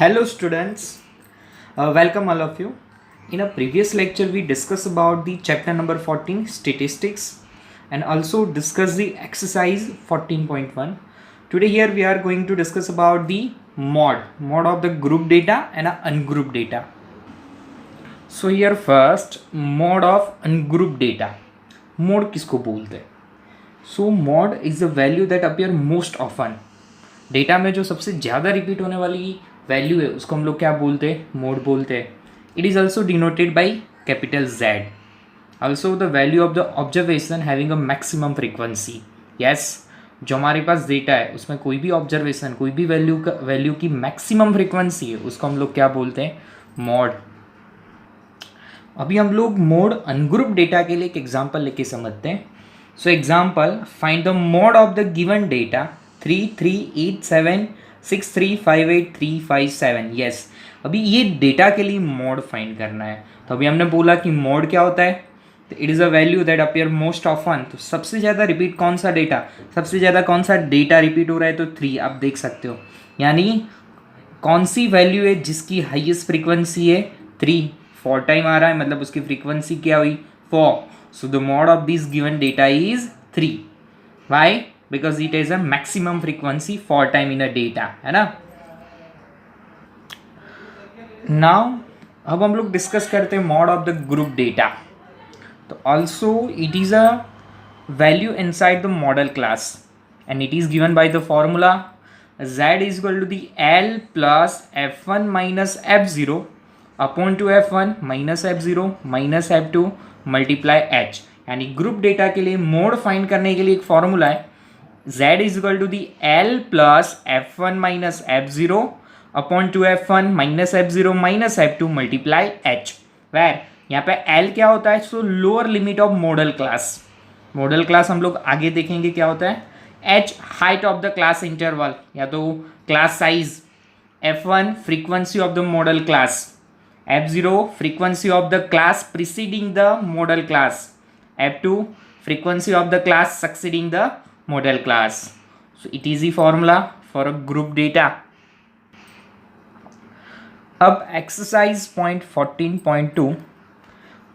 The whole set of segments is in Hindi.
Hello students, welcome all of you. In a previous lecture we discussed about the chapter number 14 statistics and also discuss the exercise 14.1. Today here we are going to discuss about the mod of the group data and ungrouped data. So here first mod of ungrouped data. Mod किसको बोलते हैं? So mod is the value that appear most often. Data में जो सबसे ज़्यादा रिपीट होने वाली वैल्यू है उसको हम लोग क्या बोलते हैं? मोड बोलते हैं. It is also denoted by capital Z. Also the value of the observation having a maximum frequency. Yes, जो हमारे पास डेटा है उसमें कोई भी ऑब्जर्वेशन कोई भी वैल्यू की मैक्सिमम फ्रीक्वेंसी है उसको हम लोग क्या बोलते हैं? मोड. अभी हम लोग मोड अनग्रुप डेटा के लिए एक एग्जांपल लेके समझते हैं. So example, find the mode of the given data 338763583557. Yes, अभी ये डेटा के लिए मोड फाइंड करना है. तो अभी हमने बोला कि मोड क्या होता है, तो it is a value that appear most often. तो सबसे ज़्यादा रिपीट कौन सा डेटा, सबसे ज़्यादा कौन सा डेटा रिपीट हो रहा है? तो 3. आप देख सकते हो, यानी कौन सी वैल्यू है जिसकी हाईएस्ट फ्रीक्वेंसी है? 3. 4 टाइम आ रहा है, मतलब उसकी फ्रीक्वेंसी क्या हुई? 4. So the mode of this given data is 3. Why? Because it is a maximum frequency 4 time in a data, है ना. नाउ अब हम लोग डिस्कस करते हैं mode of the group data. तो also it is a value inside the modal class and it is given by the formula z is equal to the L plus f1 minus f0 upon to f1 minus f0 minus f2 multiply h. यानी ग्रुप डेटा के लिए मोड फाइंड करने के लिए एक फॉर्मूला है z is equal to the L plus f1 minus f0 upon 2f1 minus f0 minus f2 multiply h. where यहाँ पे L क्या होता है? सो lower limit of model class. Model class हम लोग आगे देखेंगे क्या होता है. h height of the class interval, या तो class size. f1 frequency of the modal class. f0 frequency of the class preceding the modal class. f2 frequency of the class succeeding the model class. So it is the formula for a group data. अब exercise point 14.2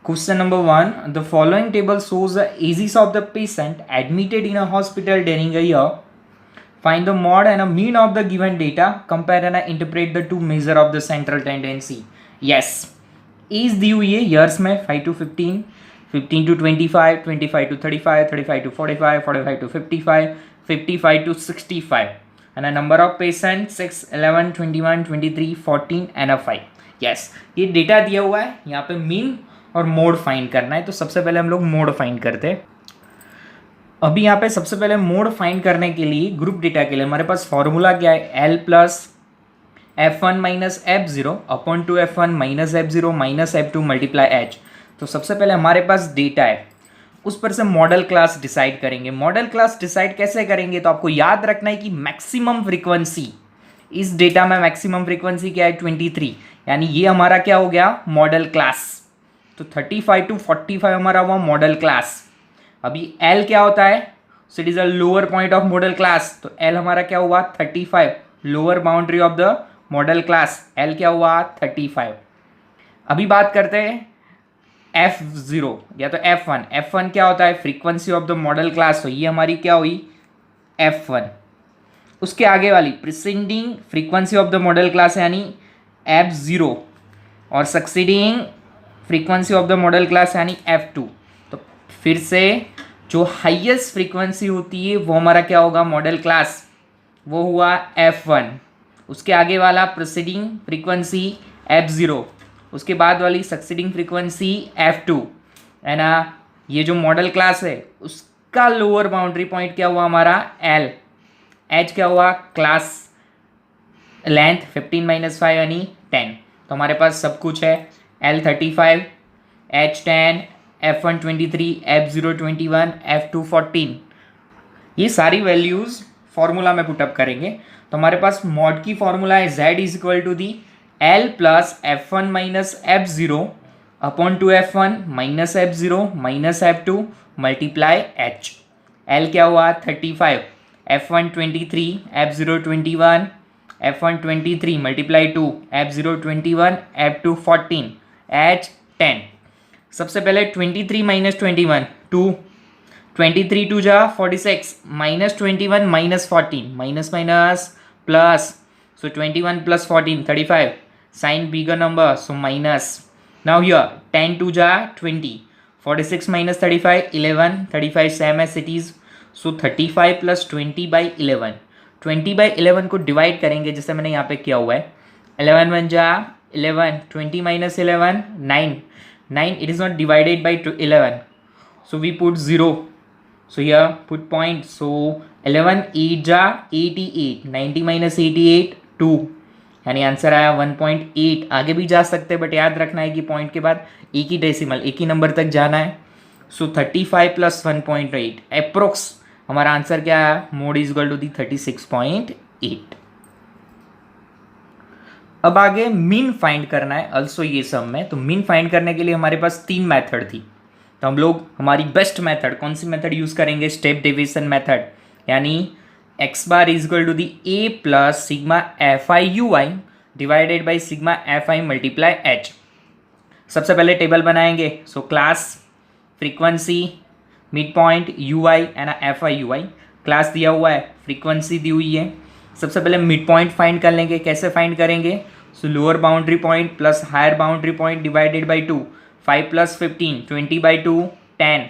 question number 1, the following table shows the ages of the patient admitted in a hospital during a year. Find the mod and a mean of the given data. Compare and interpret the two measure of the central tendency. Yes, age दी हुई है years में 5 to 15, 15 to 25, 25 to 35, 35 to 45, 45 to 55, 55 to 65. And a number of patients 6, 11, 21, 23, 14 and a 5. Yes, ये डेटा दिया हुआ है, यहाँ पे मीन और मोड फाइंड करना है. तो सबसे पहले हम लोग मोड फाइंड करते हैं. अभी यहाँ पे सबसे पहले मोड फाइंड करने के लिए ग्रुप डेटा के लिए हमारे पास फॉर्मूला क्या है? L plus f1 minus f0 upon two f1 minus f0 minus f2 multiply h. तो सबसे पहले हमारे पास डेटा है, उस पर से मॉडल क्लास डिसाइड करेंगे. मॉडल क्लास डिसाइड कैसे करेंगे? तो आपको याद रखना है कि मैक्सिमम फ्रीक्वेंसी, इस डेटा में मैक्सिमम फ्रीक्वेंसी क्या है? 23. यानी ये हमारा क्या हो गया? Model class. तो 35 टू 45 हमारा हुआ मॉडल क्लास. अभी L क्या होता है? So it is a lower point of model class. तो L हमारा क्या हुआ? 35. Lower boundary of the modal class L क्या हुआ? 35. अभी बात करते हैं F0 या तो F1. F1 क्या होता है? Frequency of the modal class. तो ये हमारी क्या हुई? F1. उसके आगे वाली preceding frequency of the modal class यानी F0 और succeeding frequency of the modal class यानी F2. तो फिर से जो हाईएस्ट फ्रीक्वेंसी होती है वो हमारा क्या होगा? Model class. वो हुआ F1. उसके आगे वाला प्रीसीडिंग फ्रीक्वेंसी F0, उसके बाद वाली सक्सीडिंग फ्रीक्वेंसी F2 है ना. ये जो मॉडल क्लास है उसका लोअर बाउंड्री पॉइंट क्या हुआ? हमारा L. H क्या हुआ? क्लास लेंथ 15 माइनस 5 यानी 10. तो हमारे पास सब कुछ है. L 35, H 10, F1 23, F0 21, F2 14. ये सारी वैल्यूज़ फॉर्मूला में पुटअप करेंगे. तो हमारे पास मॉड की फॉर्मूला है Z is equal to the L plus F1 minus F0 upon two F1 minus F0 minus F2 multiply H. L क्या हुआ? 35, F1 23, F0 21, F1 23 multiply 2, F0 21, F2 14, H 10। सबसे पहले 23 माइनस 21 2, 23 टू जा 46 minus 21 minus 14 minus minus plus, so 21 plus 14 35, sign bigger number, so minus। now here 10 to ja 20, 46 minus 35 11, 35 same as it is, so 35 plus 20 by 11। 20 by 11 को डिवाइड करेंगे जैसे मैंने यहाँ पे किया हुआ है। 11 1 जा 11, 20 minus 11 9, 9 it is not divided by 11, so we put 0, so here put point, so 11 8 जा 88, 90 minus 88 2, यानी आंसर आया 1.8। आगे भी जा सकते हैं बट याद रखना है कि पॉइंट के बाद एक ही डेसिमल एक ही नंबर तक जाना है। सो 35 प्लस 1.8 अप्रोक्स हमारा आंसर क्या है, mode is equal to the 36.8। अब आगे मीन फाइंड करना है अल्सो ये सब में। तो मीन फाइंड करने के लिए हमारे पास 3 मेथड थी, तो हम लोग हमारी बेस्ट मेथड कौन सी मेथड यूज करेंगे, स्टेप डेविएशन मेथड, यानी x bar is equal to the a plus sigma F I U I divided by sigma F I multiply H. सबसे पहले टेबल बनाएंगे, so class frequency mid point U I and F I U I, class दिया हुआ है फ्रीक्वेंसी दी हुई है। सबसे पहले मिड पॉइंट फाइंड कर लेंगे, कैसे फाइंड करेंगे, so lower boundary point plus higher boundary point divided by 2, 5 plus 15 20 by 2 10,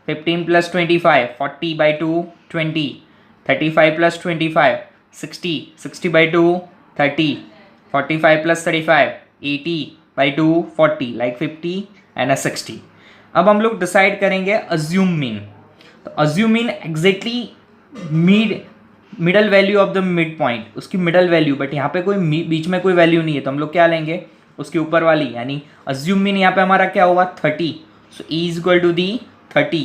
15 plus 25 40 by 2 20, 35 plus 25 60, 60 by 2 30, 45 plus 35 80 by 2 40, like 50 and a 60। अब हम लोग डिसाइड करेंगे अज्यूम मीन। तो assume mean exactly middle value of the mid point, उसकी मिडल वैल्यू, बट यहाँ पे कोई बीच में कोई वैल्यू नहीं है, तो हम लोग क्या लेंगे उसके ऊपर वाली, यानी अज्यूम मीन यहाँ पे हमारा क्या हुआ 30, so e is equal to the 30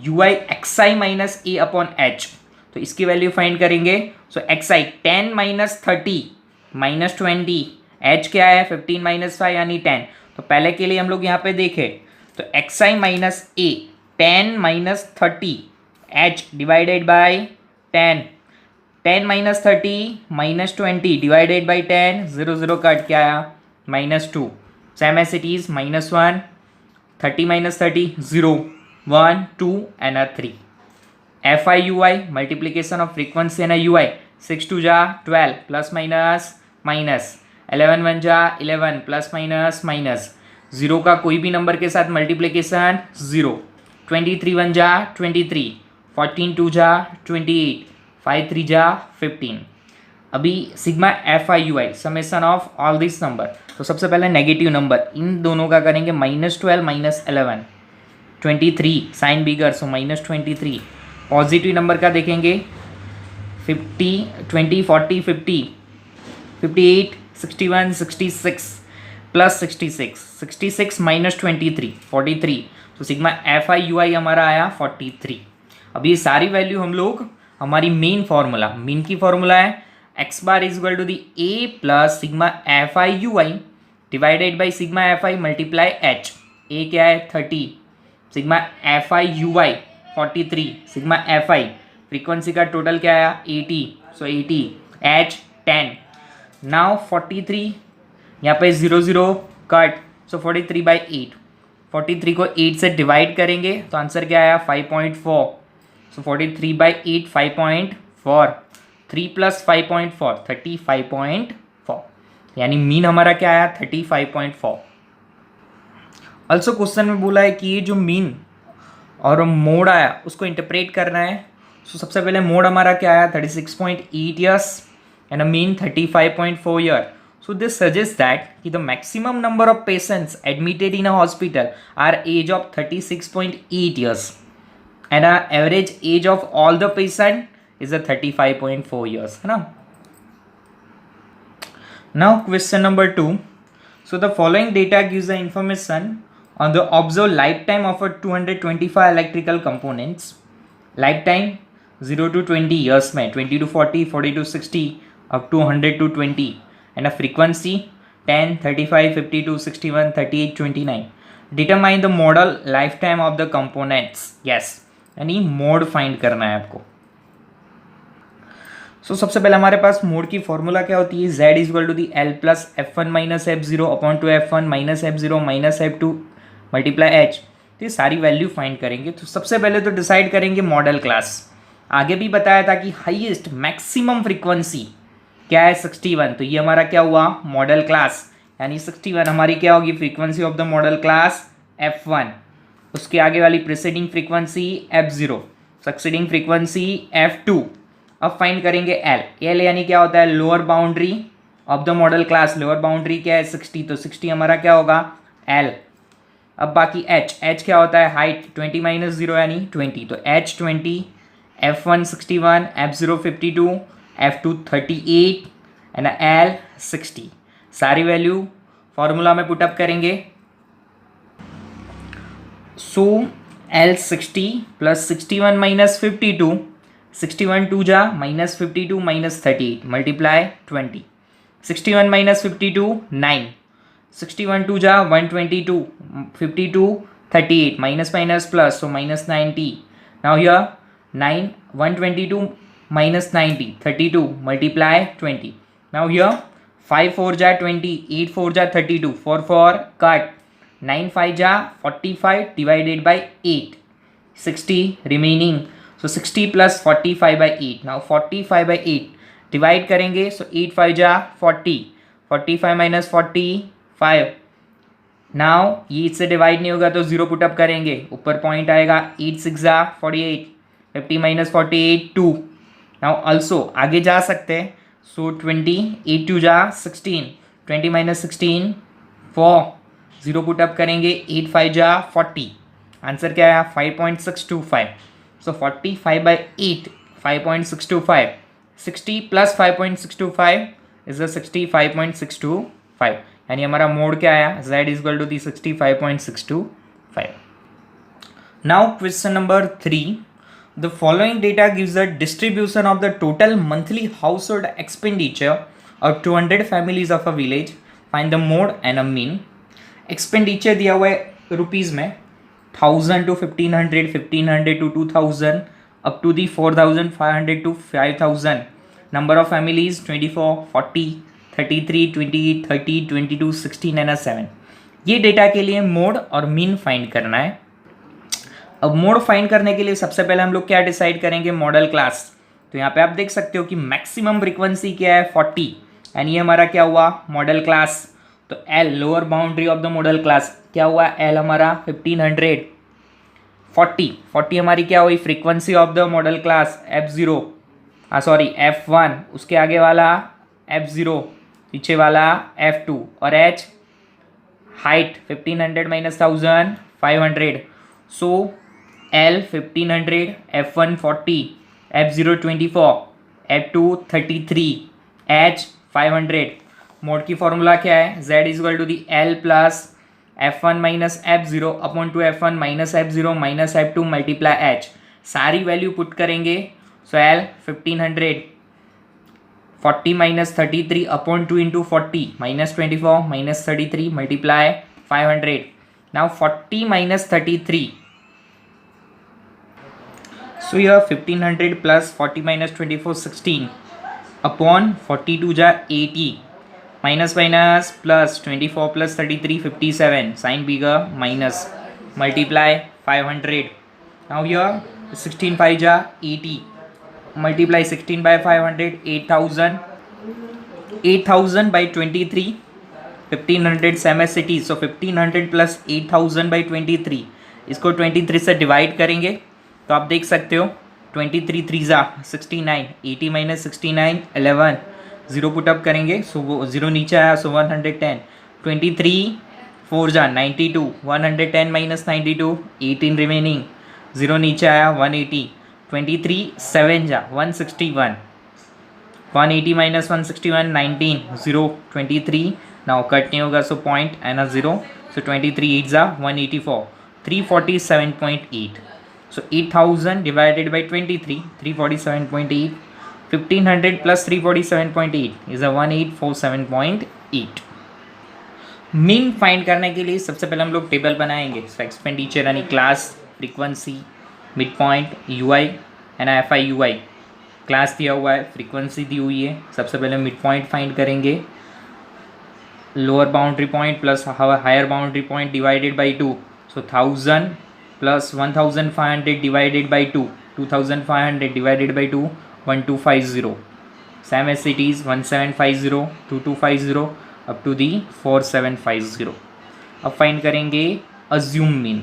U I X I minus A upon H. तो इसकी वैल्यू फाइंड करेंगे, so X I 10 minus 30 minus 20, H क्या है 15 माइनस 5 यानी 10। तो पहले के लिए हम लोग यहाँ पे देखें तो X I minus A 10 minus 30 H divided by 10, 10 minus 30 minus 20 divided by 10, 0 0 cut क्या आया -2, same as it is -1, 30 minus 30 0 1 2 and a 3। F I U I multiplication of frequency and U I 6 2 जा 12 प्लस माइनस माइनस, 11 1 जा 11 प्लस माइनस माइनस, 0 का कोई भी नंबर के साथ मल्टीप्लीकेशन 0, 23 1 जा 23, 14 2 जा 28, 5 3 जा 15। अभी sigma F I U I summation of all this number, तो सबसे पहले नेगेटिव नंबर इन दोनों का करेंगे -12 -11, 23 साइन बिगर सो -23। पॉजिटिव नंबर का देखेंगे 50 20 40 50 58 61 66 प्लस 66 66 माइनस 23 43, तो सिग्मा एफ आई यू आई हमारा आया 43। अब ये सारी वैल्यू हम लोग हमारी मेन फार्मूला, मीन की फार्मूला है X bar is equal to the A plus sigma F I U I divided by sigma F I multiply H. A क्या है 30, sigma F I U I 43, sigma F I frequency का टोटल क्या आया 80, सो 80 एच 10। नाउ 43 यहाँ पे 0 0 कट, सो 43 बाई 8, 43 को 8 से डिवाइड करेंगे तो आंसर क्या आया 5.4, सो 43 बाई 8 5.4, 3 प्लस 5.4 35.4, यानी मीन हमारा क्या आया 35.4। ऑल्सो क्वेश्चन में बोला है कि ये जो मीन और मोड आया उसको इंटरप्रेट करना है। सो सबसे पहले मोड हमारा क्या आया 36.8 years and a mean 35.4 year. So this suggests that the maximum number of patients admitted in a hospital are age of 36.8 years and our average age of all the patient is a 35.4 years, है ना। Now question number 2. So the following data gives the information on the observed lifetime of a 225 electrical components. Lifetime 0 to 20 years में 20 to 40, 40 to 60 up to 100 to 20 and a frequency 10, 35, 52, 61, 38, 29. Determine the model lifetime of the components. Yes, यानी मोड फाइंड करना है आपको। सो सबसे पहले हमारे पास मोड की फॉर्मूला क्या होती है, z is equal to the L plus F one minus F zero upon two F one minus F zero minus F two multiply H. तो ये सारी वैल्यू फाइंड करेंगे। तो सबसे पहले तो डिसाइड करेंगे मॉडल क्लास। आगे भी बताया था कि हाईएस्ट मैक्सिमम फ्रीक्वेंसी क्या है 61, तो ये हमारा क्या हुआ मॉडल क्लास, यानी 61 हमारी क्या होगी frequency of the modal class f1। उसके आगे वाली preceding frequency f0, succeeding frequency f2। अब फाइंड करेंगे l यानी क्या होता है lower boundary of the modal class. Lower boundary क्या है 60, तो 60 हमारा क्या होगा l। अब बाकी h क्या होता है हाइट 20 माइनस 0 यानी 20, तो h 20, f1 61, f0 52, f2 38 and l 60। सारी वैल्यू फॉर्मूला में पुटअप करेंगे। So l 60 plus 61 minus 52, 61 two जा minus 52 minus 38 multiply 20, 61 minus 52 9, 61 two जा 122, 52 38 minus minus plus, so minus 90। Now here 9 122 minus 90 32 multiply 20. Now here 5 4 ja 20, 8 4 ja 32, 4 4 cut, 9 5 ja 45 divided by 8, 60 remaining. So 60 plus 45 by 8. Now 45 by 8 divide करेंगे, सो 8 5 जा 40, 45 माइनस 45। नाउ ये इससे डिवाइड नहीं होगा तो जीरो पुटअप करेंगे, ऊपर पॉइंट आएगा 8 6 जा 48, 50 माइनस 48 2। नाउ ऑल्सो आगे जा सकते हैं, सो 20 8 2 जा 16, 20 माइनस 16 4, जीरो पुटअप करेंगे 8 5 जा 40। आंसर क्या आया 5.625। सो 45 बाई 8 5.625, 60 प्लस 5.625 इज 65.625, यानी हमारा मोड क्या आया z is equal to the 65.625। Now question number 3, the following data gives the distribution of the total monthly household expenditure of 200 families of a village, find the mode and a mean. Expenditure दिया हुआ है रुपीज़ में 1000 to 1500, 1500 to 2000 up to the 4500 to 5000. Number of families 24, 40, 33, 28, 30, 22, 16 and 7। ये डेटा के लिए मोड और मीन फाइंड करना है। अब मोड फाइंड करने के लिए सबसे पहले हम लोग क्या डिसाइड करेंगे मॉडल क्लास। तो यहाँ पे आप देख सकते हो कि मैक्सिमम फ्रीक्वेंसी क्या है 40, यानी ये हमारा क्या हुआ मॉडल क्लास। तो L lower boundary of the modal class क्या हुआ L हमारा 1500, 40 हमारी क्या हुई frequency of the modal class F0, sorry F1, उसके आगे वाला F0, पीछे वाला F2 और H हाइट 1500 माइनस 1000 500। सो L 1500, F1 40, F0 24, F2 33, H 500। Mode की फॉर्मूला क्या है z is equal to the L plus F1 minus F0 upon two F1 minus F0 minus F2 multiply H। सारी वैल्यू पुट करेंगे, so L 1500, 40 minus 33 upon 2 into 40 minus 24 minus 33 multiply 500। Now 40 minus 33, so यह 1500 प्लस 40 माइनस 24 16 अपॉन 42 जा 80 minus minus plus 24 plus 33 57 sign bigger minus multiply 500। Now here 16 5 जा 80 multiply 16 by 500 8000 by 23, 1500 same as it is, so 1500 plus 8000 by 23, इसको 23 से डिवाइड करेंगे तो आप देख सकते हो 23 3 जा 69, 80 माइनस 69 11, जीरो पुटअप करेंगे, सो वो जीरो नीचे आया, सो 110, 23 4 जा 92, 110 माइनस 92 18 रिमेनिंग, जीरो नीचे आया 180, 23 7 जा 161, 180 माइनस 161 19 0 23, नाउ कट नहीं होगा so point and a zero, so 23 8 जा 184, 347.8। So 8000 divided by 23, 347.8, 1500 plus 347.8 is a 1847.8। Mean find करने के लिए सबसे पहले हम लोग टेबल बनाएंगे। सो एक्सपेंडिचर यानी class, frequency, mid point, UI and FI UI। Class दिया हुआ है, फ्रीक्वेंसी दी हुई है। सबसे पहले मिड पॉइंट फाइंड करेंगे, lower boundary point plus higher boundary point divided by 2, so 1000 plus 1500 divided by 2, 2500 divided by 2, 1250, same as it is 1750, 2250 up to the 4750। अब फाइंड करेंगे अज्यूम मीन,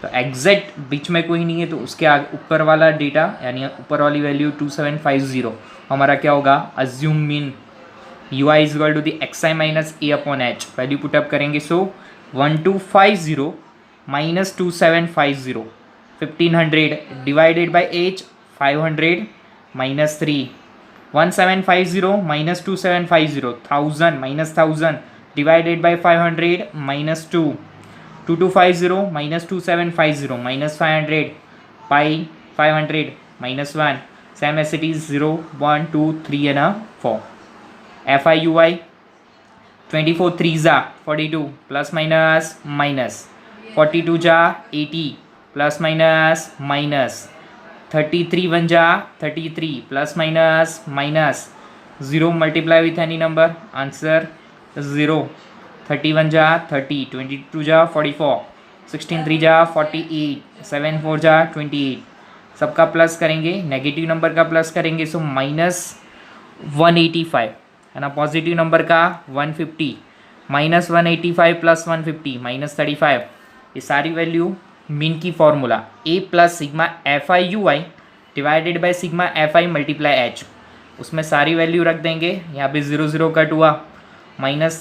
तो एग्जैक्ट बीच में कोई नहीं है तो उसके ऊपर वाला डेटा यानी ऊपर वाली वैल्यू 2750 हमारा क्या होगा, assume mean ui is equal to the xi minus A upon h. Value put up करेंगे, so 1250 minus 2750, 1500 divided by h 500 minus 3, 1750 minus 2750, 1000 minus 1000 divided by 500 minus 2, 2250 minus 2750 minus 500 पाई 500 minus 1, same as it is 0 1 2 3 and 4। FIUI 24 3 जा 42 प्लस माइनस माइनस, 42 जा 80 प्लस माइनस माइनस, 33 1 जा 33 plus minus minus, 0 multiply with any number, answer 0। 31 जा 30, 22 जा 44, 16 3 जा 48, 7 4 जा 28। सबका प्लस करेंगे, नेगेटिव नंबर का प्लस करेंगे, सो माइनस 185 है ना, पॉजिटिव नंबर का 150, माइनस 185 प्लस 150 माइनस 35। ये सारी वैल्यू मीन की formula A plus sigma FIUI divided by sigma FI multiply H, उसमें सारी वैल्यू रख देंगे। यहाँ पे 0 0 कट हुआ, माइनस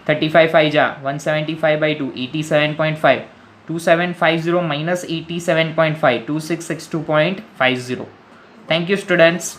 35 5 जा 175 by 2 87.5, 2750 minus 87.5 2662.50। Thank you students.